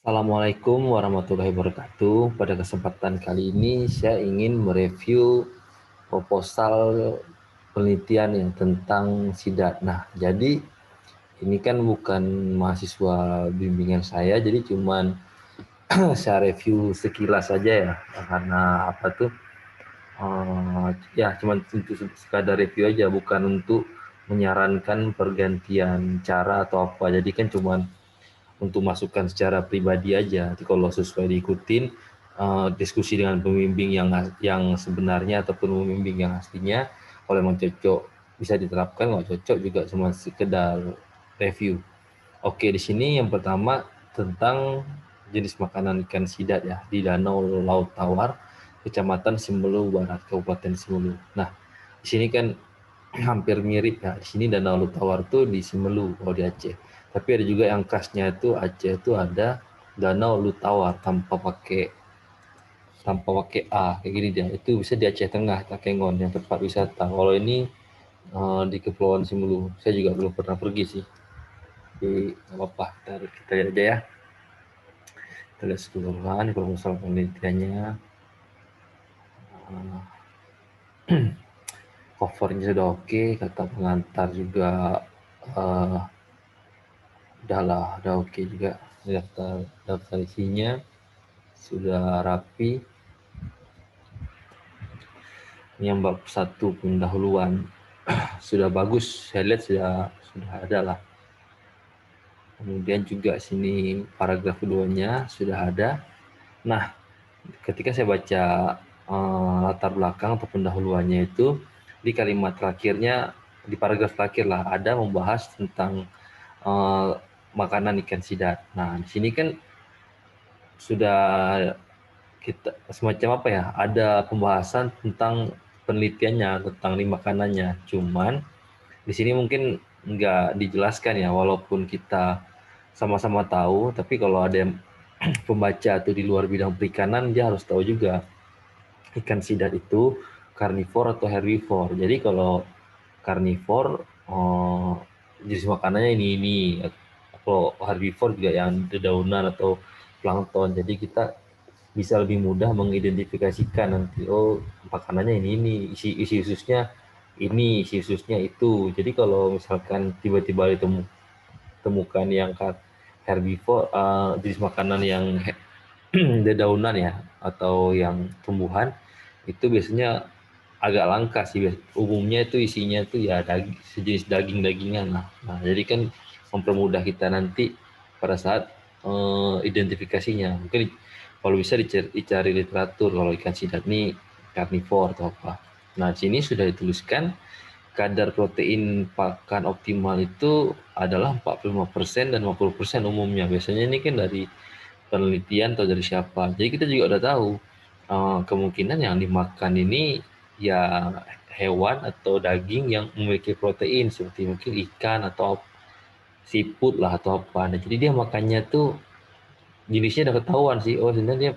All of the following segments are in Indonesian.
Assalamualaikum warahmatullahi wabarakatuh. Pada kesempatan kali ini saya ingin mereview proposal penelitian yang tentang SIDAT. Nah, jadi ini kan bukan mahasiswa bimbingan saya, jadi cuman saya review sekilas saja ya. Karena apa tuh? Ya, cuman untuk sekadar review aja, bukan untuk menyarankan pergantian cara atau apa. Jadi kan cuman untuk masukan secara pribadi aja. Nanti kalau sesuai diikutin diskusi dengan pembimbing yang sebenarnya ataupun pembimbing yang aslinya, kalau memang cocok bisa diterapkan, nggak cocok juga cuma sekedar review. Oke, di sini yang pertama tentang jenis makanan ikan sidat ya di Danau Laut Tawar, Kecamatan Simelu Barat, Kabupaten Simelu. Nah, di sini kan hampir mirip ya. Di sini Danau Laut Tawar tuh di Simelu kalau di Aceh. Tapi ada juga yang khasnya itu Aceh itu ada Danau Laut Tawar tanpa pakai A kayak gini dia. Itu bisa di Aceh Tengah, Takengon yang tempat wisata. Kalau ini di Kepulauan Simelu. Saya juga belum pernah pergi sih. Jadi nggak apa-apa, kita lihat aja ya. Kita lihat keseluruhan proposal penelitiannya. Covernya sudah oke, kata pengantar juga uh, udah oke juga. Daftar isinya sudah rapi. Ini yang bab satu pendahuluan sudah bagus, saya lihat sudah ada lah. Kemudian juga sini paragraf keduanya sudah ada. Nah, ketika saya baca latar belakang atau pendahuluannya itu di kalimat terakhirnya, di paragraf terakhir lah ada membahas tentang eh, makanan ikan sidat. Nah, di sini kan sudah kita semacam apa ya, ada pembahasan tentang penelitiannya tentang nih makanannya. Cuman di sini mungkin nggak dijelaskan ya, walaupun kita sama-sama tahu, tapi kalau ada yang pembaca atau di luar bidang perikanan, dia harus tahu juga ikan sidat itu karnivor atau herbivor. Jadi kalau karnivor jenis makanannya ini. Kalau herbivor juga yang dedaunan atau plankton. Jadi kita bisa lebih mudah mengidentifikasikan nanti, oh makanannya ini isi ususnya ini, isi ususnya itu. Jadi kalau misalkan tiba-tiba ditemukan yang herbivore, jenis makanan yang dedaunan ya atau yang tumbuhan, itu biasanya agak langka sih. Umumnya itu isinya itu ya sejenis daging-dagingan lah. Nah, jadi kan mempermudah kita nanti pada saat identifikasinya. Mungkin kalau bisa dicari literatur kalau ikan sidat ini karnivor atau apa. Nah, di sini sudah dituliskan kadar protein pakan optimal itu adalah 45% dan 50% umumnya. Biasanya ini kan dari penelitian atau dari siapa. Jadi kita juga udah tahu kemungkinan yang dimakan ini ya hewan atau daging yang memiliki protein seperti mungkin ikan atau seafood lah atau apa. Nah, jadi dia makannya tuh jenisnya udah ketahuan sih. Oh, sebenarnya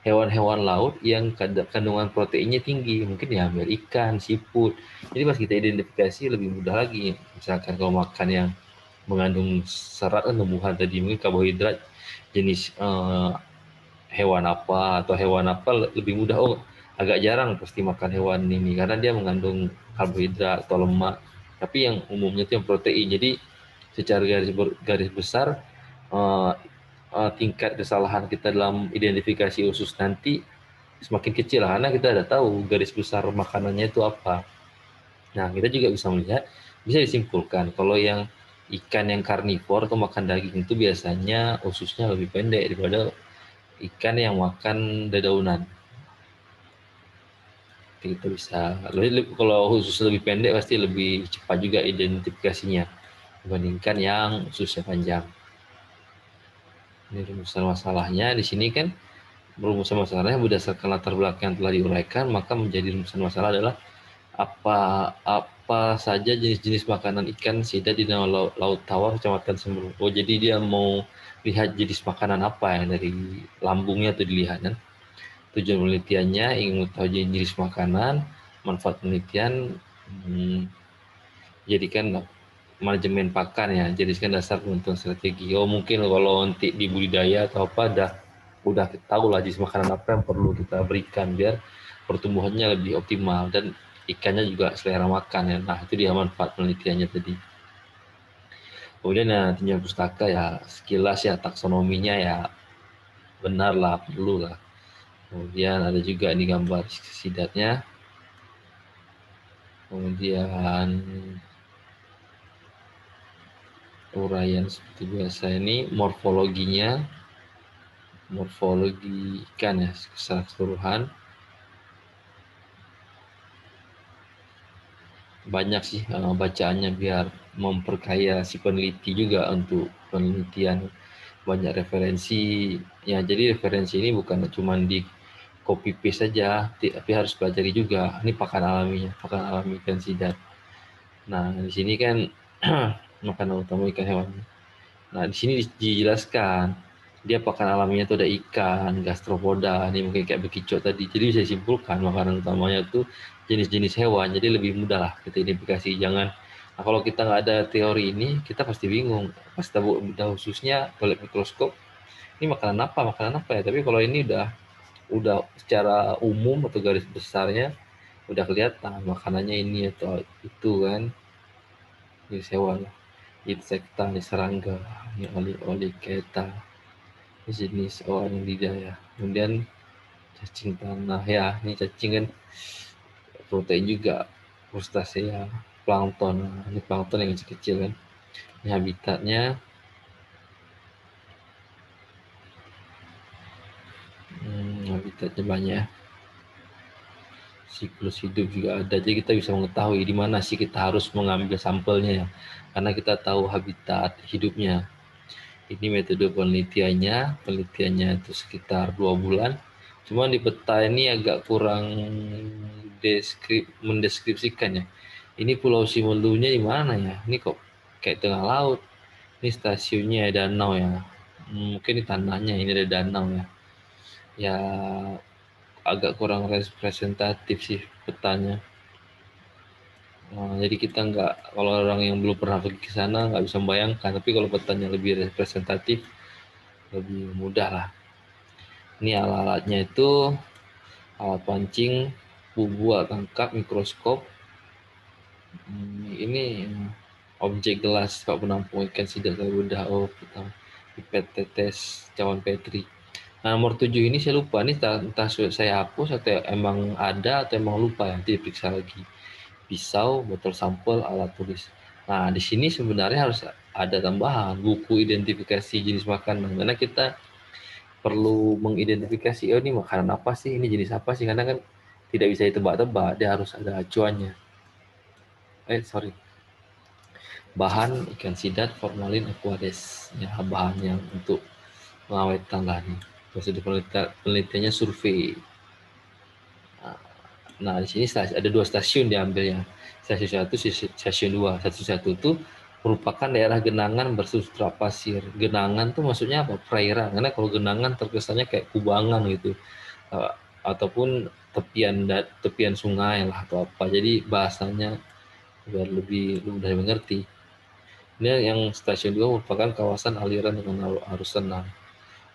hewan-hewan laut yang kandungan proteinnya tinggi. Mungkin ya ambil ikan, seafood. Jadi pas kita identifikasi lebih mudah lagi. Misalkan kalau makan yang mengandung serat kan tumbuhan tadi, mungkin karbohidrat jenis hewan apa atau hewan apa lebih mudah, oh agak jarang pasti makan hewan ini karena dia mengandung karbohidrat atau lemak, tapi yang umumnya itu yang protein. Jadi secara garis besar uh, tingkat kesalahan kita dalam identifikasi usus nanti semakin kecil lah, karena kita udah tahu garis besar makanannya itu apa. Nah, kita juga bisa melihat, bisa disimpulkan kalau yang ikan yang karnivor atau makan daging itu biasanya ususnya lebih pendek daripada ikan yang makan dedaunan. Kita bisa, kalau khusus lebih pendek pasti lebih cepat juga identifikasinya dibandingkan yang ususnya panjang. Ini rumusan masalahnya di sini kan, rumusan masalahnya berdasarkan latar belakang yang telah diuraikan, maka menjadi rumusan masalah adalah apa apa saja jenis-jenis makanan ikan sidat di Danau Laut Tawar Kecamatan Semeru. Oh, jadi dia mau lihat jenis makanan apa yang dari lambungnya tuh dilihat kan. Tujuan penelitiannya ingin mengetahui jenis makanan, manfaat penelitian, jadikan manajemen pakan ya, jadikan dasar penentuan strategi. Oh mungkin kalau nanti di budidaya atau apa udah tahu lah jenis makanan apa yang perlu kita berikan biar pertumbuhannya lebih optimal dan ikannya juga selera makan ya. Nah itu dia manfaat penelitiannya tadi. Kemudian ya tinjauan pustaka ya sekilas ya taksonominya ya benar lah perlu lah. Kemudian ada juga ini gambar sidatnya. Kemudian uraian seperti biasa ini morfologi ikan ya secara keseluruhan. Banyak sih bacaannya biar memperkaya si peneliti juga untuk penelitian, banyak referensi ya. Jadi referensi ini bukan cuma di copy paste saja tapi harus pelajari juga ini pakan alami ikan sidat. Nah di sini kan makanan utama ikan hewan. Nah, di sini dijelaskan dia pakan alaminya itu ada ikan, gastropoda, ini mungkin kayak bekicot tadi. Jadi bisa simpulkan makanan utamanya itu jenis-jenis hewan. Jadi lebih mudah lah kita identifikasi. Jangan, nah kalau kita nggak ada teori ini, kita pasti bingung. Pas tahu khususnya oleh mikroskop, ini makanan apa ya. Tapi kalau ini udah secara umum atau garis besarnya udah kelihatan makanannya ini atau itu kan jenis hewan. Insekta, ini serangga, ini oli keta, jenis orang lidah ya. Kemudian cacing tanah ya, ini cacing kan protein juga, krustasea, plankton. Nah, ini plankton yang kecil-kecil kan. Ini habitatnya, habitatnya banyak. Siklus hidup juga ada, jadi kita bisa mengetahui di mana sih kita harus mengambil sampelnya ya, karena kita tahu habitat hidupnya. Ini metode penelitiannya itu sekitar 2 bulan. Cuma di peta ini agak kurang mendeskripsikan ya. Ini Pulau Simelunya di mana ya? Ini kok kayak tengah laut. Ini stasiunnya danau ya. Mungkin di tanahnya ini ada danau ya. Ya agak kurang representatif sih petanya. Nah, jadi kita kalau orang yang belum pernah pergi ke sana nggak bisa membayangkan. Tapi kalau petanya lebih representatif, lebih mudah lah. Ini alat-alatnya itu alat pancing, bubu, alat tangkap, mikroskop. Ini objek gelas pak penampung ikan sidat udah pipet tetes cawan petri. Nah, nomor 7 ini saya lupa nih, entah saya hapus atau emang ada atau emang lupa ya, nanti diperiksa lagi. Pisau, botol sampel, alat tulis. Nah, di sini sebenarnya harus ada tambahan buku identifikasi jenis makanan karena kita perlu mengidentifikasi oh ini makanan apa sih, ini jenis apa sih, karena kan tidak bisa ditebak-tebak, dia harus ada acuannya. Sorry, bahan ikan sidat formalin aquades ya, bahannya untuk pengawetan lah nih. Prosedur penelitiannya survei. Nah di sini ada 2 stasiun diambilnya, stasiun 1, stasiun 2. Stasiun 1 itu merupakan daerah genangan bersubstrat pasir. Genangan tuh maksudnya apa? Perairan, karena kalau genangan terkesannya kayak kubangan gitu. Ataupun tepian sungai lah atau apa, jadi bahasanya biar lebih mudah dimengerti. Ini yang stasiun 2 merupakan kawasan aliran dengan arus tenang.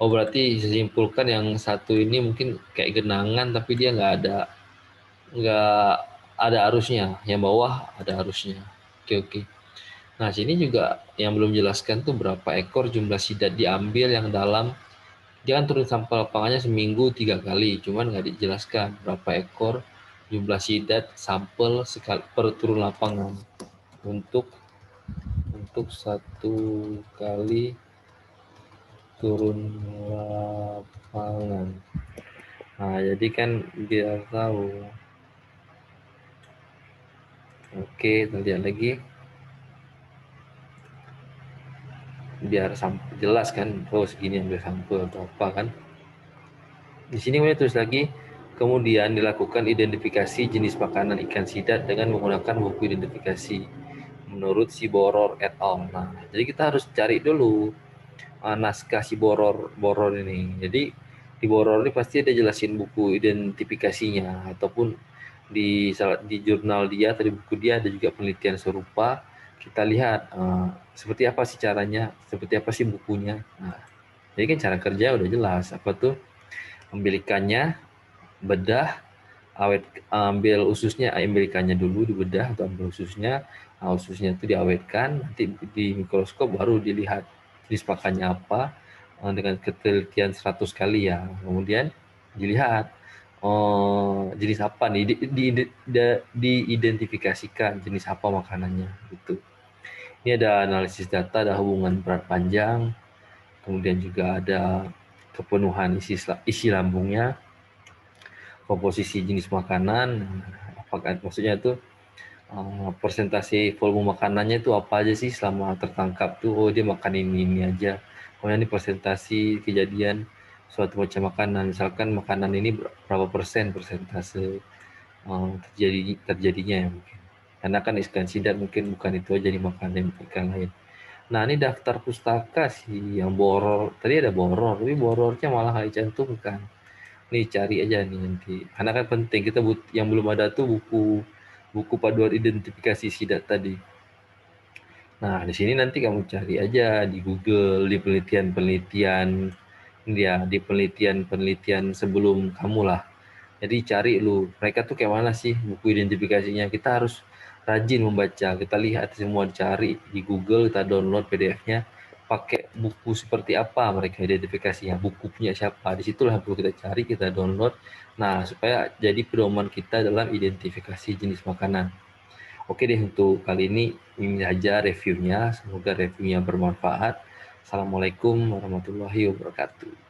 Oh berarti simpulkan yang satu ini mungkin kayak genangan tapi dia nggak ada arusnya, yang bawah ada arusnya. Oke. Nah sini juga yang belum jelaskan tuh berapa ekor jumlah sidat diambil yang dalam. Dia kan turun sampel lapangannya seminggu 3 kali, cuman nggak dijelaskan berapa ekor jumlah sidat sampel per turun lapangan untuk satu kali turun lapangan. Nah jadi kan biar tahu. Oke, kita lihat lagi biar jelas kan, oh segini ambil sampel atau apa kan. Di sini kemudian tulis lagi, kemudian dilakukan identifikasi jenis makanan ikan sidat dengan menggunakan buku identifikasi menurut si Boror et al. Nah, jadi kita harus cari dulu naskah si Boror ini. Jadi di Boror ini pasti ada jelasin buku identifikasinya, ataupun di jurnal dia atau di buku dia ada juga penelitian serupa kita lihat seperti apa sih caranya, seperti apa sih bukunya. Nah, jadi kan cara kerja udah jelas, apa tuh, ambil ikannya, bedah, ambil ususnya, ambil ikannya dulu dibedah atau ambil ususnya. Nah, ususnya itu diawetkan, nanti di mikroskop baru dilihat jenis pakannya apa, dengan ketelitian 100 kali ya. Kemudian dilihat jenis apa nih, diidentifikasikan jenis apa makanannya gitu. Ini ada analisis data, ada hubungan berat panjang, kemudian juga ada kepenuhan isi lambungnya, komposisi jenis makanan, apakah maksudnya itu persentase volume makanannya itu apa aja sih selama tertangkap tuh, oh dia makan ini aja. Kemudian ini persentase kejadian suatu macam makanan, misalkan makanan ini berapa persen persentase terjadinya ya mungkin. Karena kan ikan sidar mungkin bukan itu aja dimakan ikan lain. Nah ini daftar pustaka sih yang boror. Tadi ada boror, tapi borornya malah nggak dicantumkan. Nih cari aja nih nanti. Karena kan penting kita yang belum ada tuh buku paduan identifikasi sidat tadi. Nah di sini nanti kamu cari aja di Google, di penelitian-penelitian, ya di penelitian-penelitian sebelum kamu lah. Jadi cari lu, mereka tuh kayak mana sih buku identifikasinya. Kita harus rajin membaca, kita lihat semua, dicari di Google, kita download PDF-nya, pakai buku seperti apa mereka identifikasinya, buku punya siapa, disitulah perlu kita cari, kita download. Nah, supaya jadi pedoman kita dalam identifikasi jenis makanan. Oke deh, untuk kali ini aja reviewnya, semoga reviewnya bermanfaat. Assalamualaikum warahmatullahi wabarakatuh.